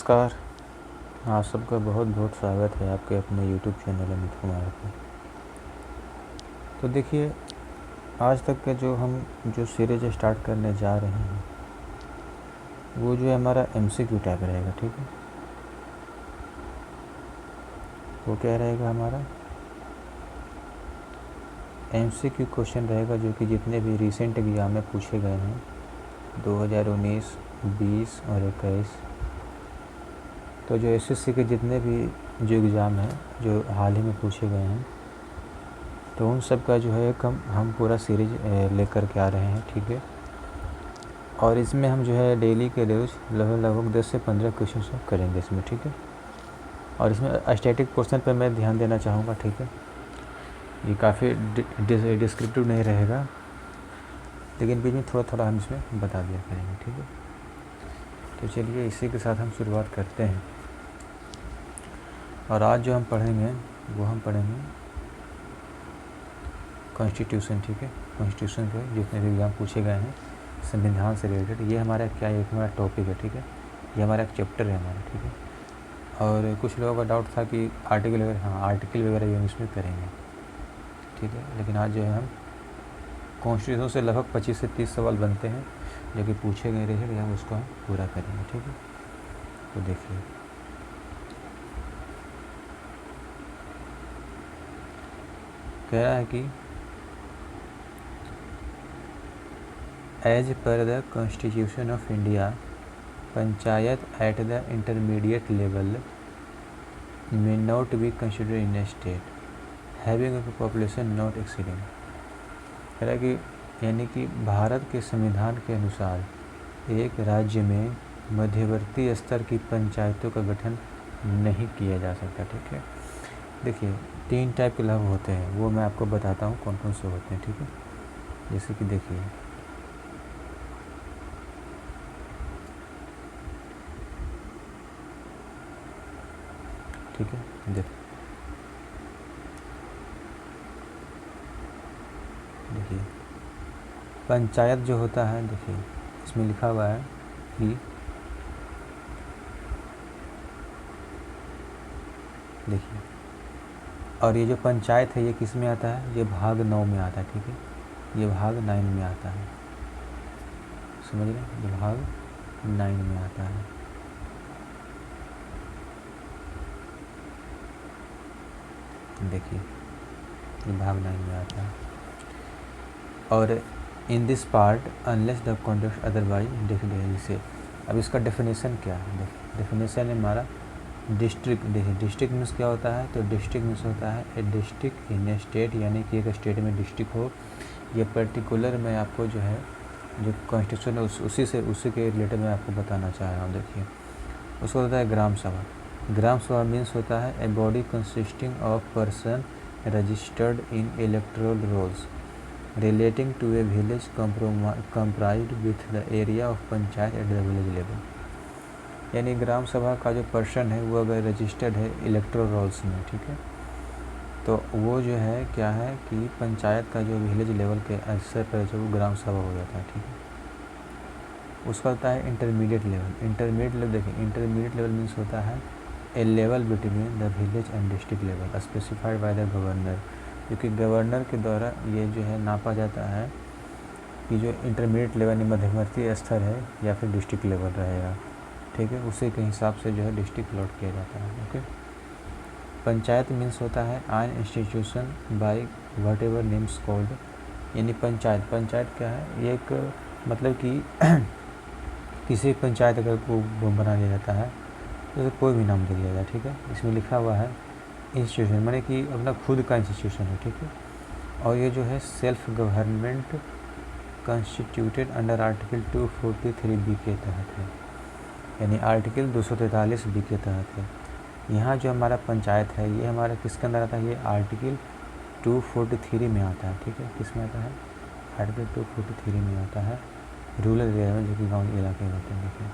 नमस्कार। आप सबका बहुत बहुत स्वागत है आपके अपने यूट्यूब चैनल अमित कुमार पर। तो देखिए, आज तक का जो सीरीज स्टार्ट करने जा रहे हैं वो जो है हमारा MCQ टाइप रहेगा। ठीक है, वो क्या रहेगा, हमारा MCQ क्वेश्चन रहेगा, जो कि जितने भी रिसेंट एग्ज़ाम में पूछे गए हैं 2019, 20 और 21, तो जो SSC के जितने भी जो एग्ज़ाम हैं जो हाल ही में पूछे गए हैं, तो उन सब का जो है हम पूरा सीरीज लेकर के आ रहे हैं। ठीक है, और इसमें हम जो है डेली के रोज़ लगभग 10 से 15 क्वेश्चन करेंगे इसमें। ठीक है, और इसमें स्टैटिक पोर्शन पर मैं ध्यान देना चाहूँगा। ठीक है, ये काफ़ी डिस्क्रिप्टिव नहीं रहेगा, लेकिन बीच में थोड़ा थोड़ा हम इसमें बता दिया करेंगे। ठीक है, तो चलिए इसी के साथ हम शुरुआत करते हैं। और आज जो हम पढ़ेंगे वो हम पढ़ेंगे कॉन्स्टिट्यूशन। ठीक है, कॉन्स्टिट्यूशन के जितने भी एग्ज़ाम पूछे गए हैं संविधान से रिलेटेड, ये हमारा क्या है, एक हमारा टॉपिक है। ठीक है, ये हमारा एक चैप्टर है हमारा। ठीक है, और कुछ लोगों का डाउट था कि आर्टिकल वगैरह, हाँ आर्टिकल वगैरह भी हम इसमें करेंगे। ठीक है, लेकिन आज जो है हम कॉन्स्टिट्यूशन से लगभग 25 से 30 सवाल बनते हैं जो कि पूछे गए रहे, हम उसको हम पूरा करेंगे। ठीक है, तो देखिए, कह रहा है कि as per the constitution of India, panchayat at the intermediate level may not be considered in a state having a population not exceeding, कह रहा है कि यानी कि भारत के संविधान के अनुसार एक राज्य में मध्यवर्ती स्तर की पंचायतों का गठन नहीं किया जा सकता। ठीक है, देखिए 3 टाइप के लाभ होते हैं, वो मैं आपको बताता हूँ कौन कौन से होते हैं। ठीक है, जैसे कि देखिए, ठीक है, देखिए पंचायत जो होता है, देखिए इसमें लिखा हुआ है कि देखिए, और ये जो पंचायत है ये किस में आता है, ये भाग 9 में आता है। ठीक है, ये भाग 9 में आता है, समझ रहे हैं, ये भाग 9 में आता है। देखिए ये भाग 9 में आता है, और in this part unless the context otherwise defined से। अब इसका डेफिनेशन क्या है, देखिए डेफिनेशन है हमारा डिस्ट्रिक्ट। देखिए डिस्ट्रिक्ट मीन्स क्या होता है, तो डिस्ट्रिक्ट मीन्स होता है ए डिस्ट्रिक्ट इन ए स्टेट, यानी कि एक स्टेट में डिस्ट्रिक्ट हो। ये पर्टिकुलर मैं आपको जो है जो कॉन्स्टिट्यूशन है उसी के रिलेटेड मैं आपको बताना चाह रहा हूँ। देखिए उसको होता है ग्राम सभा। ग्राम सभा मीन्स होता है a body consisting of person registered in electoral rolls relating to a village comprised with the area of panchayat at the village level, यानी ग्राम सभा का जो पर्सन है वो अगर रजिस्टर्ड है इलेक्टोरल रोल्स में, ठीक है, तो वो जो है क्या है कि पंचायत का जो विलेज लेवल के स्तर पर जो ग्राम सभा हो जाता है। ठीक है, उसका होता है इंटरमीडिएट लेवल। इंटरमीडिएट लेवल, देखिए इंटरमीडिएट लेवल मीन्स होता है a level between the village and district level specified by the governor, क्योंकि गवर्नर के द्वारा ये जो है नापा जाता है कि जो इंटरमीडिएट लेवल मध्यवर्ती स्तर है या फिर डिस्ट्रिक्ट लेवल रहेगा। ठीक है, उसी के हिसाब से जो है डिस्ट्रिक्ट अलॉट किया जाता है। ओके, पंचायत मीन्स होता है an institution by whatever names called, यानी पंचायत क्या है, ये एक मतलब कि किसी पंचायत अगर को बना दिया जाता है तो कोई भी नाम दे दिया जाए। ठीक है, इसमें लिखा हुआ है इंस्टीट्यूशन, माने कि अपना खुद का इंस्टीट्यूशन है। ठीक है, और ये जो है self government constituted under article 243B के तहत है, यानी आर्टिकल 243B के तहत है। यहाँ जो हमारा पंचायत है ये हमारा किसके अंदर आता है, ये आर्टिकल 243 में आता है। ठीक है, किस में आता है, आर्टिकल 243 में आता है, रूरल एरिया में, जो कि गाँव इलाके में होते हैं। देखिए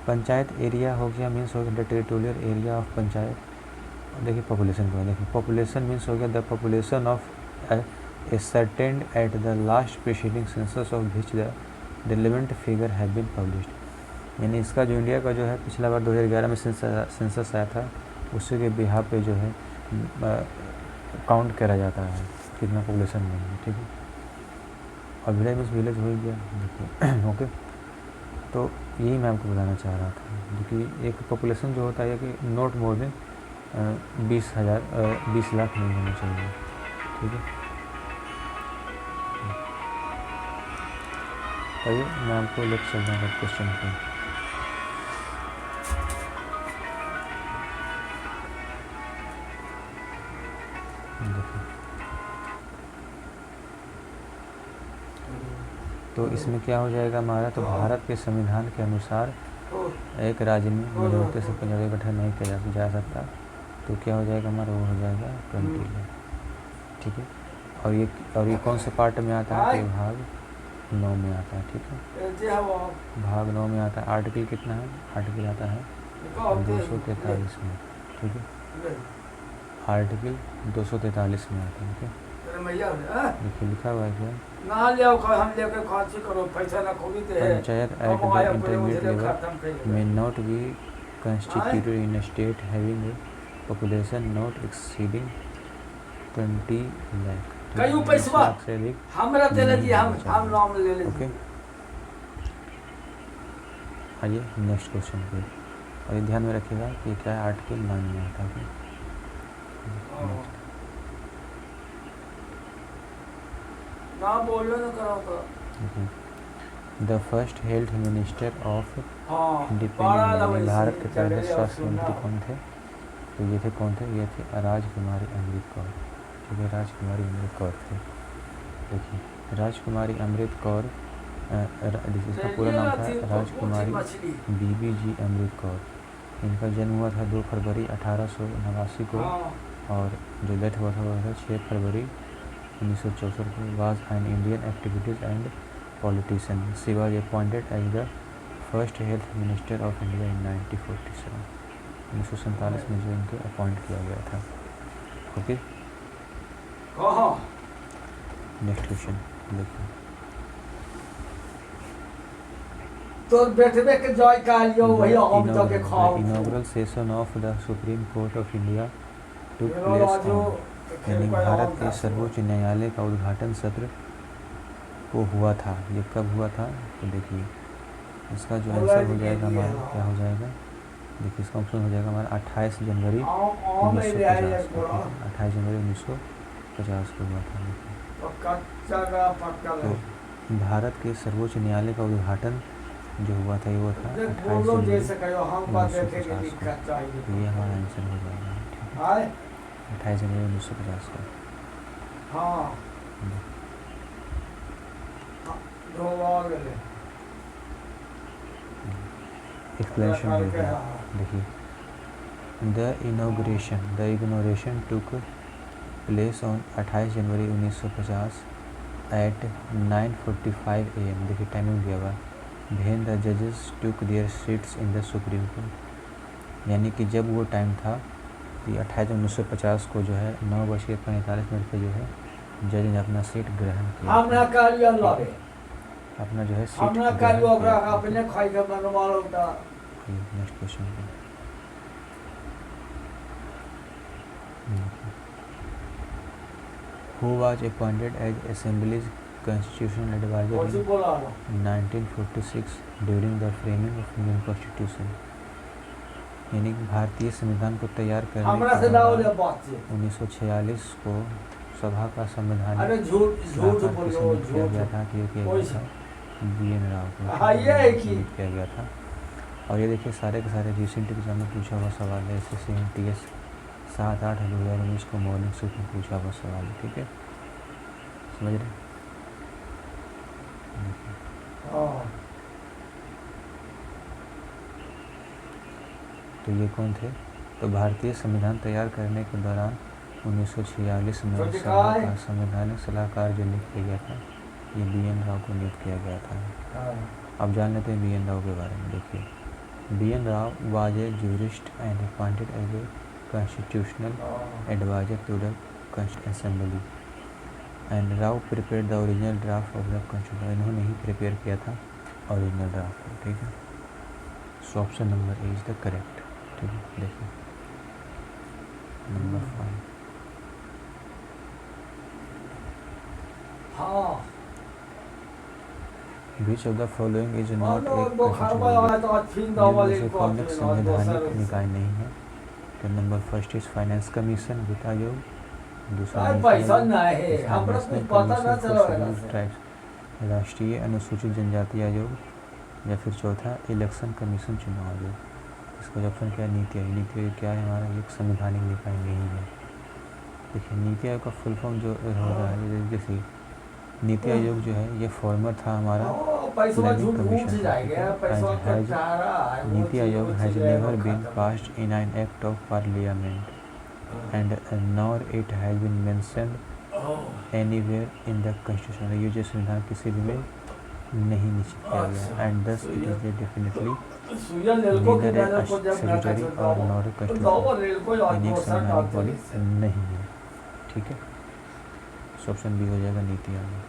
पंचायत एरिया हो गया, मीन्स हो गया the territorial area of panchayat. देखिए पॉपुलेशन को, देखिए पॉपुलेशन मीन्स हो गया the population of a certain at the last preceding census of which the relevant figure have been published, यानी इसका जो इंडिया का जो है पिछला बार 2011 में सेंसस आया था, उसी के बिहार पे जो है काउंट करा जाता है कितना पॉपुलेशन में है, ठीक है। और विलेज मीन्स विलेज हो ही गया, देखिए ओके। तो यही मैं आपको बताना चाह रहा था, क्योंकि एक पॉपुलेशन जो होता है कि नॉट मोर देन 20 लाख नहीं होना चाहिए, ठीक है। आइए मैं आपको लेकर चलता हूँ क्वेश्चन पे। देखिए तो इसमें क्या हो जाएगा हमारा, तो भारत के संविधान के अनुसार एक राज्य में मेजोरिटी से पंजाबी गठन नहीं किया जा सकता, तो क्या हो जाएगा हमारा, वो हो जाएगा 20 लाख, ठीक है। और ये कौन से पार्ट में आता है, तो भाग 9 में आता है, ठीक है। भाग 9 में आता है। आर्टिकल कितना है, आर्टिकल आता है 243 में, ठीक है। आर्टिकल 243 में आता है, ठीक है। देखिए लिखा हुआ है क्या, panchayat at the intermediate level may not be constituted in a state having a population not exceeding 20 lakh, कई पैसा से अधिक हमरा देले जी, हम नाम ले ले। ओके, आइए नेक्स्ट क्वेश्चन पे, और ये ध्यान में रखिएगा कि क्या है, आर्टिकल 9 में आता है। ना बोलो ना करो the first health minister of independent, Bharat के पहले स्वास्थ्य मंत्री कौन थे, तो ये थे कौन थे, ये थे राजकुमारी अमृत कौर, ठीक है। राजकुमारी अमृत कौर थे। देखिए राजकुमारी अमृत कौर, इसका पूरा नाम था राजकुमारी बीबी जी अमृत कौर। इनका जन्म हुआ था 2 फरवरी 1889 को, और जो डेथ हुआ था वो था 6 फरवरी 1964 को। Was an Indian activities and politician. She was appointed as the first health minister of India in 1947, 1947 में जो इनको अपॉइंट किया गया था, ओके। नेक्स्ट क्वेश्चन देखिए, तो बैठबे के जॉय कालियो वही हम तो के खाओ। Inaugural session of the Supreme court of India took place on, यानी भारत के सर्वोच्च न्यायालय का उद्घाटन सत्र को हुआ था। ये कब हुआ था, तो देखिए इसका जो आंसर हो जाएगा हमारा, क्या हो जाएगा, देखिए इसका ऑप्शन हो जाएगा हमारा 28 जनवरी 1950 को, 28 जनवरी 1950 को हुआ था। तो भारत के सर्वोच्च न्यायालय का उद्घाटन जो हुआ था वो था 28 जनवरी 1950 को। ये हमारा आंसर हो जाएगा, ठीक है, 28 जनवरी 1950 को। एक्सप्लेनेशन देखिए, the inauguration took place on 28 January 1950 at 9:45 AM। देखिए टाइमिंग दिया हुआ, व्हेन द जजेस took their seats in the Supreme Court, यानी कि जब वो टाइम था कि 28 1950 को जो है 9:45 पे जो है जज ने अपना सीट ग्रहण किया, अपना जो है सीट नेक्स्ट क्वेश्चन पे। Who was appointed as Assembly's constitutional advisor in 1946 during the framing of Indian Constitution, यानी भारतीय संविधान को तैयार करने के दौरान 1946 को सभा का संवैधानिक किया गया था, BN राव को किया गया था। और ये देखिए सारे के सारे रिसेंट एग्जाम में पूछा हुआ सवाल है, जैसे CMTS 7/8/2019 को मॉर्निंग शिफ्ट में पूछा हुआ सवाल है, ठीक है, समझ रहे। तो ये कौन थे, तो भारतीय संविधान तैयार करने के दौरान 1946 में सभा का संवैधानिक सलाहकार जो नियुक्त किया गया था, ये BN राव को नियुक्त किया गया था। अब जान लेते हैं BN राव के बारे में। देखिए BN Rao was a jurist and appointed as a constitutional advisor to the assembly and Rao prepared the original draft of the constitution। इन्होंने ही प्रिपेयर किया था ओरिजिनल ड्राफ्ट को, ठीक है। So option number A is the correct. ठीक है, देखिए number 5। हाँ which of the following is not मानो एक दो खारवा कंस्टिट्यूशन वाला तो अच्छी जिनमें नॉवल से एक कौन कॉपी एक और संवैधानिक दूसरा निकाय नहीं है? तो number first is finance commission, वित्त आयोग। दूसरा काय नीति पैसा आयोग। नहीं है तीसरा हमरा कुछ नेशनल पता ना कमीशन फॉर चला शेड्यूल्ड से ट्राइब्स, राष्ट्रीय अनुसूचित जनजाति आयोग। या फिर चौथा इलेक्शन कमीशन, चुनाव आयोग। इसका ऑप्शन क्या है? नीति आयोग। नीति आयोग क्या है हमारा? एक संवैधानिक निकाय नहीं है। देखिए नीति आयोग का फुल फॉर्म जो हो रहा है, जैसे नीति आयोग जो है ये फॉर्मर था हमारा पैसा प्लानिंग झूठ कमीशन उठ था। जाएगा ठीक पैसा है, का हैज चारा है वो नीति चीज आयोग वो हैज चीज नेवर है बीन खत्म passed in an act of parliament and nor it has been mentioned anywhere in the constitution. ये जो संविधान किसी भी में नहीं निश्चित किया गया and thus it is definitely सुया रेलको की नीदर ए नजर को जब ना स्टैट्यूटरी कचो और नॉर ए तो कॉन्स्टिट्यूशन, रेलको और यानी एक दूसरा संवैधानिक काम बॉडी चली से नहीं है। ठीक है, सो ऑप्शन बी हो जाएगा नीति आयोग।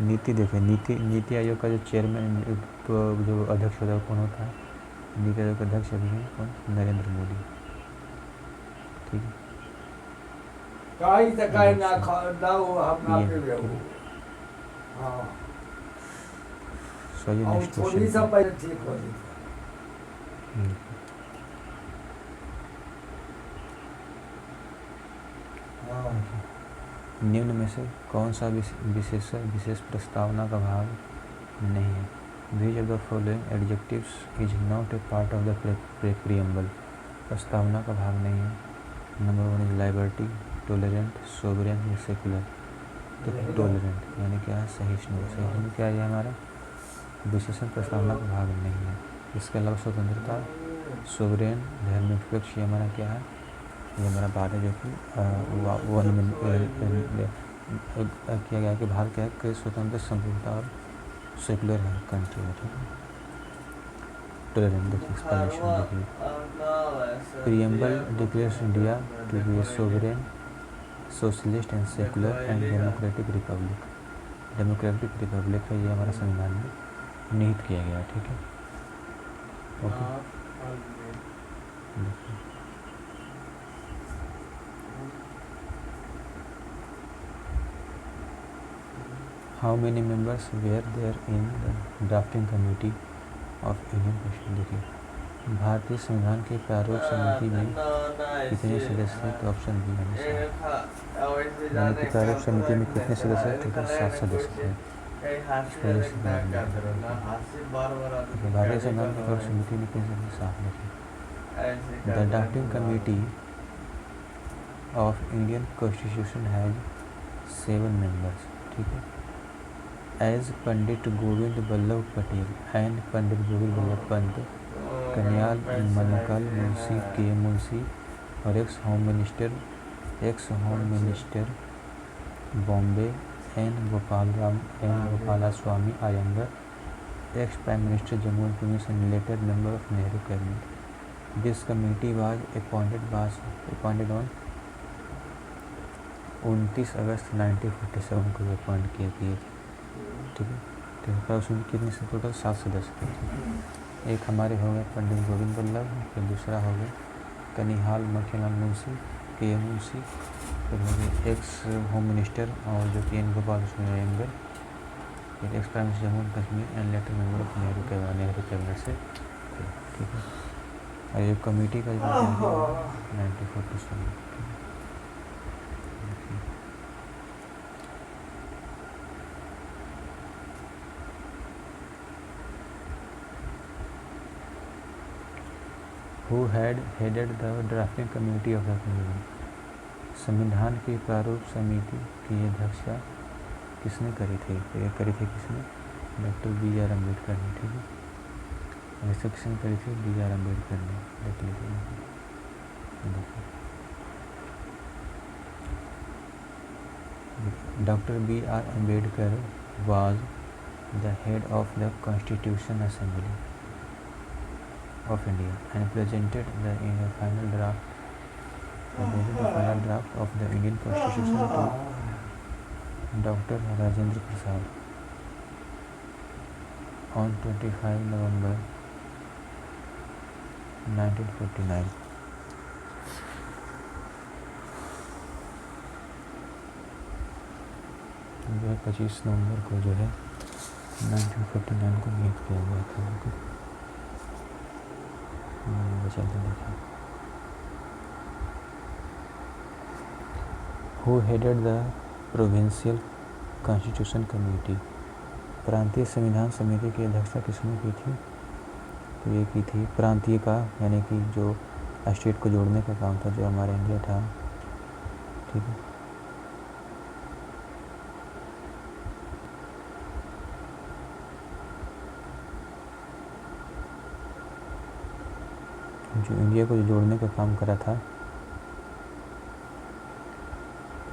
नीति देखें, नीति आयोग का जो चेयरमैन जो अध्यक्ष होता है कौन होता है? नीति आयोग का अध्यक्ष अभी हैं कौन? नरेंद्र मोदी। ठीक है, काई तकाई ना ना वो हम ना पे ठीक वो है। हां सो ये और नेक्स्ट थोड़ी क्वेश्चन सा पहले ठीक हो जाए हां निम्न में से कौन सा विशेष प्रस्तावना का भाग नहीं है? Which of the following adjectives is not a part of the preamble. प्रस्तावना का भाग नहीं है। Number 1 is liberty, tolerant, sovereign या सेकुलर। तो टॉलरेंट यानी क्या है? सहिष्णु। सहिष्णु क्या है हमारा? विशेषण प्रस्तावना का भाग नहीं है। इसके अलावा स्वतंत्रता, सोवरेन, धर्मनिरपेक्ष ये हमारा क्या है? ये हमारा बात है जो कि किया गया कि भारत क्या है कि स्वतंत्र, संप्रभुता और सेकुलर है कंट्री है। ठीक है, टॉलरेंट देखिए एक्सप्लेनेशन देखिए। Preamble declares India to be a sovereign, socialist and secular and democratic republic. Democratic republic है ये हमारा संविधान में निहित किया गया। ठीक है, ओके देखिए how many members were there in the drafting committee of Indian constitution. देखिए भारतीय संविधान के प्रारूप समिति में कितने सदस्य थे? तो ऑप्शन बी है यानी कि प्रारूप समिति में कितने सदस्य थे? टोटल 7 सदस्य थे। भारतीय संविधान के प्रारूप समिति में कितने सदस्य? 7 थे। The drafting committee of Indian constitution has 7 members. ठीक है, as Pandit Govind Ballabh Patel and Pandit Govind Ballabh Pant, Kanaiyalal Maneklal Munshi K Munshi और ex home minister Bombay Gopala Swami Ayyangar, ex prime minister Jammu and Kashmir and later member of Nehru cabinet. This committee was appointed on 29 अगस्त 1947 को अपॉइंट किए थे। ठीक है, तो उसमें कितने से टोटल 7 सदस्य थे। एक हमारे हो गए पंडित गोविंद बल्लभ, फिर दूसरा हो गया कनिहाल मखीलाल मुंशी के मुंशी, फिर हो गए एक्स होम मिनिस्टर और जो कि एन गोपाल स्वामी अयंगर, फिर x prime minister Jammu and Kashmir and later member of Nehru cabinet से। ठीक है, और ये कमेटी का जो 1947। Who had headed the drafting committee of the convention? संविधान की प्रारूप समिति की अध्यक्षता किसने करी थी? तो ये करी थी किसने? Doctor B.R. अम्बेडकर ने। ठीक है, ऐसा किसने करी थी? B.R. अम्बेडकर ने। देख लीजिए doctor B.R. Ambedkar was the head of the Constitution Assembly of India and presented the final draft of the Indian Constitution to Dr. Rajendra Prasad on 25 November 1949 जो है 25 नवंबर को जो है 1949 को नियुक्त किया गया था उनको। चलते देखिए, who headed the provincial constitution committee, प्रांतीय संविधान समिति की अध्यक्षता किसने की थी? तो ये की थी प्रांतीय का, यानी कि जो स्टेट को जोड़ने का काम था, जो हमारा इंडिया था, ठीक है। जो इंडिया को जोड़ने का काम करा था,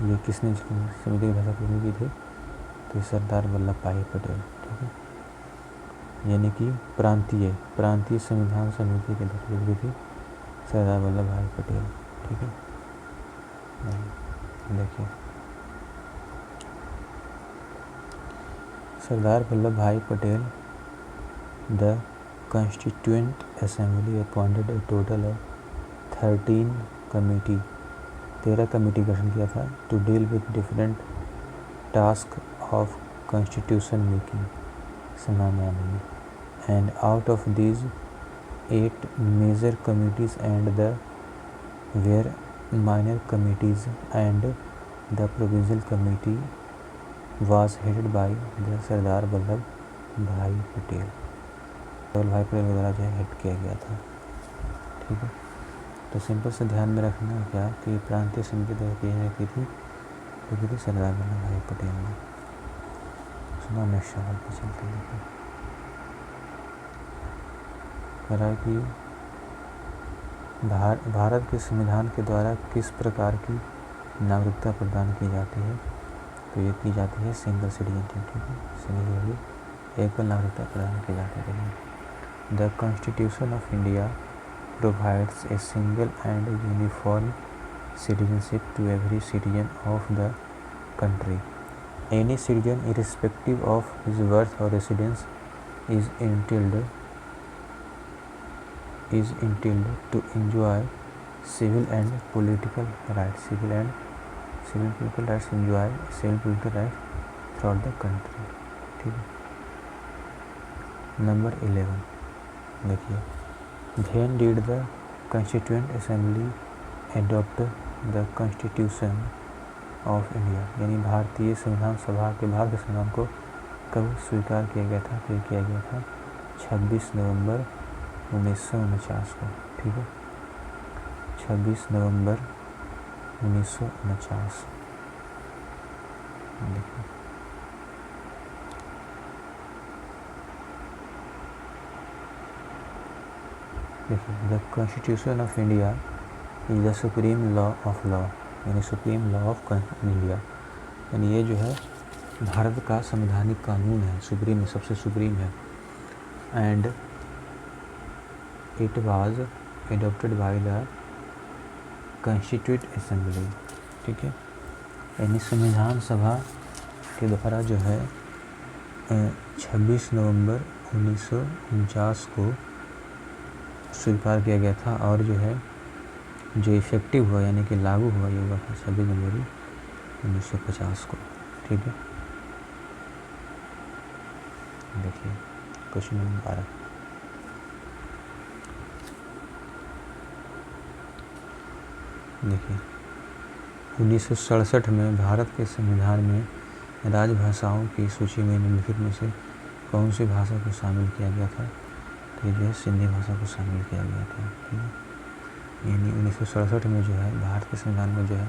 ये किसने समिति की भाषा किसने की थी? तो सरदार वल्लभ भाई पटेल, ठीक है। यानी कि प्रांतीय संविधान समिति के अध्यक्ष थी सरदार वल्लभ भाई पटेल, ठीक है। देखिए, Sardar Vallabh Bhai Patel the constituent assembly appointed a total of 13 committee, 13 committee गठन किया था to deal with different task of constitution making समानानी, and out of these 8 major committees and the were minor committees, and the provincial committee was headed by the सरदार वल्लभ भाई पटेल, वल्लभ भाई पटेल द्वारा जो है head किया गया था, ठीक है। तो सिंपल से ध्यान में रखना क्या कि प्रांतीय समिति द्वारा की थी, तो की थी सरदार वल्लभ भाई पटेल ने। सुना, नेक्स्ट सवाल पर चलते हैं। कहा कि भारत के संविधान के द्वारा किस प्रकार की नागरिकता प्रदान की जाती है? तो ये की जाती है सिंगल सिटीजनशिप, ठीक है। सिंगल एकल नागरिकता प्रदान की जाती है। The constitution of India provides a single and uniform citizenship to every citizen of the country. Any citizen, irrespective of his birth or residence, is entitled to enjoy civil and political rights. Civil political rights throughout the country. ठीक है। Number 11 देखिए, when did the Constituent Assembly adopt the Constitution of India, यानी भारतीय संविधान सभा के भारत के संविधान को कब स्वीकार किया गया था? तो ये किया गया था 26 नवंबर 1949 को, ठीक है। 26 नवंबर 1949। देखिए, the constitution of India is the supreme law of law, यानी सुप्रीम लॉ ऑफ इंडिया, यानी ये जो है भारत का संवैधानिक कानून है, सुप्रीम, सबसे सुप्रीम है। And it was adopted by the constituent assembly, ठीक है। यानी संविधान सभा के द्वारा जो है 26 नवंबर 1949 को स्वीकार किया गया था, और जो है जो इफेक्टिव हुआ, यानी कि लागू हुआ, ये हुआ था 26 जनवरी 1950 को, ठीक है। देखिए क्वेश्चन नंबर 12, देखिए 1967 में भारत के संविधान में राजभाषाओं की सूची में निम्नलिखित में से कौन सी भाषा को शामिल किया गया था? तो ये जो है सिंधी भाषा को शामिल किया गया था, ठीक है। यानी 1967 में जो है भारत के संविधान में जो है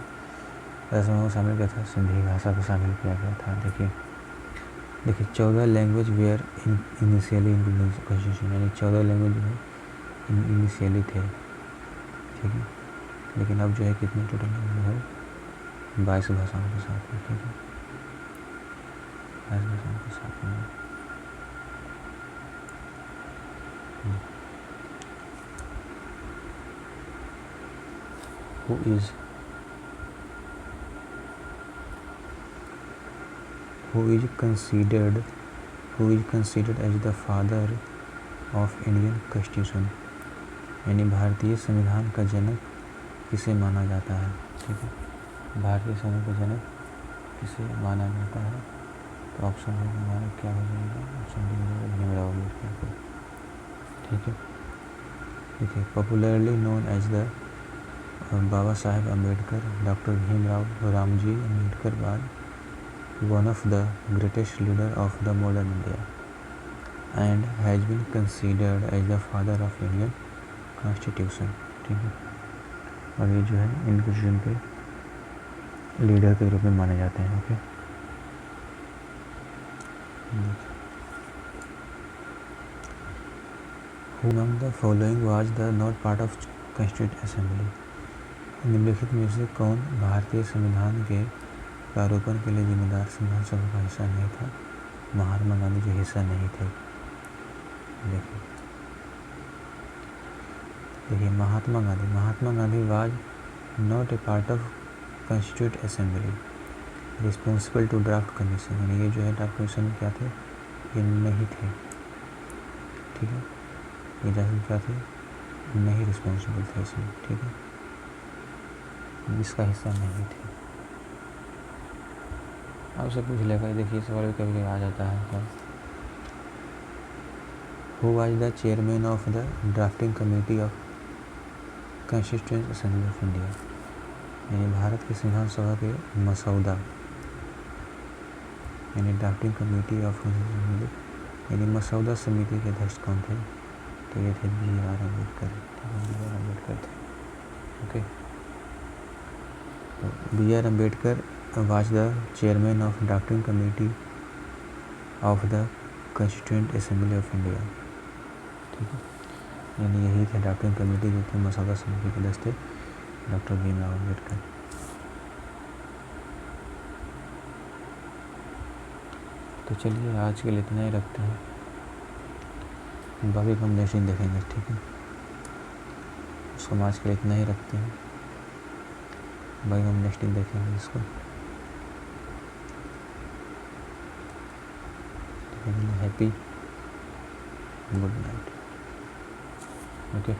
राजभाषाओं को शामिल किया था, सिंधी भाषा को शामिल किया गया था। देखिए 14 language were initially in constitution, यानी 14 लैंग्वेज जो है इनिशियली थे, ठीक है। लेकिन अब जो है कितनी टोटल लैंग्वेज है? 22 भाषाओं के साथ में, ठीक है, 22 भाषाओं के साथ में। Who is considered as the father of Indian Constitution, यानी भारतीय संविधान का जनक किसे माना जाता है, ठीक है, भारतीय संविधान का जनक किसे माना जाता है, तो ऑप्शन हमारा क्या हो जाएगा, ऑप्शन डी भीमराव अम्बेडकर को, ठीक है। देखिए, popularly known as the Baba Saheb Ambedkar, doctor Bhimrao Ramji Ambedkar was one of the greatest leader of the modern India and has been considered as the father of Indian constitution, ठीक है। और ये जो है इनके के लीडर के रूप में माने जाते हैं, okay. Who among the following was the not part of Constituent Assembly? निम्नलिखित में से कौन भारतीय संविधान के प्रारूपण के लिए जिम्मेदार संविधान सभा का हिस्सा नहीं था? महात्मा गांधी जो हिस्सा नहीं थे। देखिए Mahatma Gandhi was not a part of constitute assembly responsible to draft commission, यानी ये जो है ड्राफ्ट कमीशन में क्या थे, ये नहीं थे, ठीक है, ये ड्राफ्ट क्या थे, नहीं रिस्पॉन्सिबल थे इसमें, ठीक है, इसका हिस्सा नहीं थे। आपसे पूछ लेगा, देखिए सवाल भी कभी आ जाता है सब। Who was the chairman of the drafting committee of constituent assembly of India, यानी भारत की संविधान सभा के मसौदा यानी ड्राफ्टिंग कमेटी ऑफ असेंबली यानी मसौदा समिति के अध्यक्ष कौन थे, तो ये थे BR अम्बेडकर, BR अम्बेडकर थे, ओके। तो BR Ambedkar was the chairman of drafting committee of the constituent assembly of India, ठीक है, यानी यही थे ड्राफ्टिंग कमेटी जो थे मसौदा समिति के अध्यक्ष थे डॉक्टर भीमराव अम्बेडकर। तो चलिए आज के लिए इतना ही रखते हैं, बाकी हम नेक्स्ट दिन देखेंगे, ठीक है। उसको हम आज के लिए इतना ही रखते हैं, बाकी हम नेक्स्ट दिन देखेंगे इसको। Happy good night, okay.